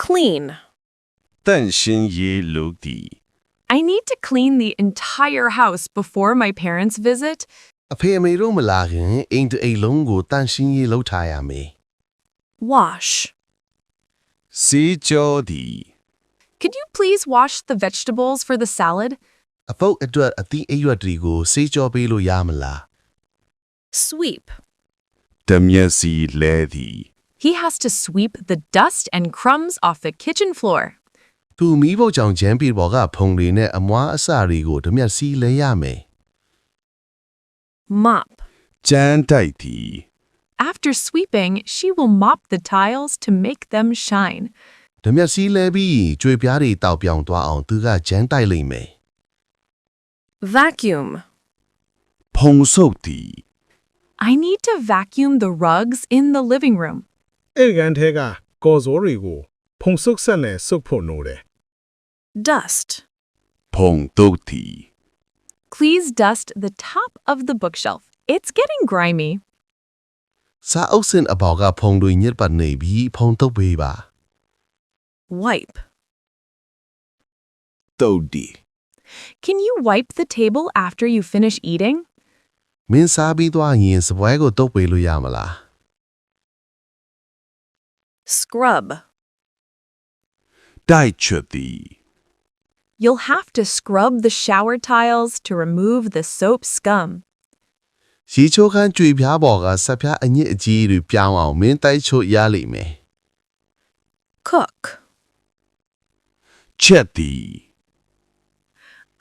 Clean. တန့်ရှင်းရေးလုပ်သည် I need to clean the entire house before my parents visit. အဖေအမေတို့မလာခင်အိမ်တစ်အိမ်လုံးကိုတန့်ရှင်းရေးလုပ်ထားရမယ် Wash. စေးကြောသည် Could you please wash the vegetables for the salad? အပုပ်အတွက်အသီးအရွက်တွေကိုစေးကြောပေးလို့ရမလား Sweep. တမျက်စီလဲသည် He has to sweep the dust and crumbs off the kitchen floor. သူမီးဖို့ကြောင့်ဂျမ်းပြေပေါ်ကဖုံတွေနဲ့အမွှားအစတွေကိုတစ်မျက်စီလဲရမယ် Mop. ကြမ်းတိုက်သည် After sweeping, she will mop the tiles to make them shine. တစ်မျက်စီလဲပြီးကြွေပြားတွေတောက်ပြောင်သွားအောင်သူကဂျမ်းတိုက်လိမ့်မယ် Vacuum. ဖုံဆုပ်သည် I need to vacuum the rugs in the living room. အဲ့ကန်ထဲကကော်စောတွေကိုဖုံဆုပ်ဆက်နဲ့ဆုပ်ဖို့နိုးတယ် Dust. ဖုံတုပ်သည် Please dust the top of the bookshelf. It's getting grimy. စာအုပ်စင်အပေါ်ကဖုံတွေညစ်ပတ်နေပြီးဖုံတုပ်ပေးပါ Wipe. တုပ်သည် Can you wipe the table after you finish eating? မင်းစားပြီးသွားရင်စပွဲကိုတုပ်ပေးလို့ရမလား Scrub. တိုက်ချွတ်သည် You'll have to scrub the shower tiles to remove the soap scum. ရေချိုးခန်းကြွေပြားပေါ်ကဆက်ပြားအညစ်အကြေးတွေပြောင်းအောင်မင်းတိုက်ချို့ရလိမ့်မယ် Cook. ချက်သည်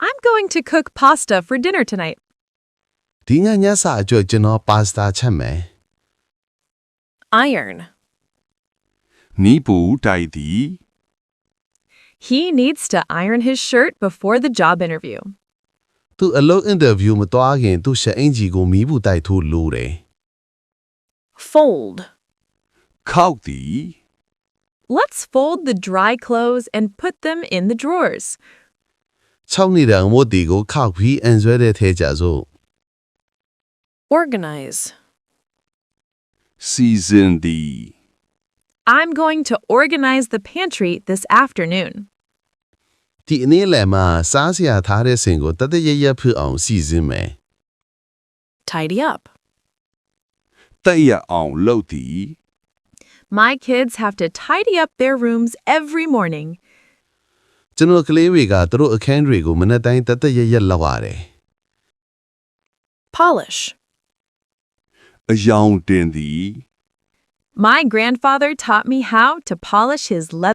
I'm going to cook pasta for dinner tonight. ဒီညညစာအတွက်ကျွန်တော်ပါစတာချက်မယ် Iron. နီးပူတိုက်သည် He needs to iron his shirt before the job interview. သူအလုပ်အင်တာဗျူးမသွားခင်သူရှက်အင်ဂျီကိုမီးဘူးတိုက်ထိုးလိုတယ် Fold. ခောက်သည် Let's fold the dry clothes and put them in the drawers. ၆နှစ်အမို့ဒီကိုခောက်ပြီးအန်ဆွဲတဲ့ထဲကြစို့ Organize. စီစဉ်သည် I'm going to organize the pantry this afternoon. ဒီအနေနဲ့မှာစားစရာထားတဲ့စင်ကိုတသက်ရရဖြစ်အောင်စီစဉ်မယ် Tidy up. တက်ရအောင်လုပ်သည် My kids have to tidy up their rooms every morning. ကျွန်တော်ကလေးတွေကသူတို့အခန်းတွေကိုမနေ့တိုင်းတသက်ရရလောက်ရတယ် Polish. အယောင်တင်သည် My grandfather taught me how to polish his leather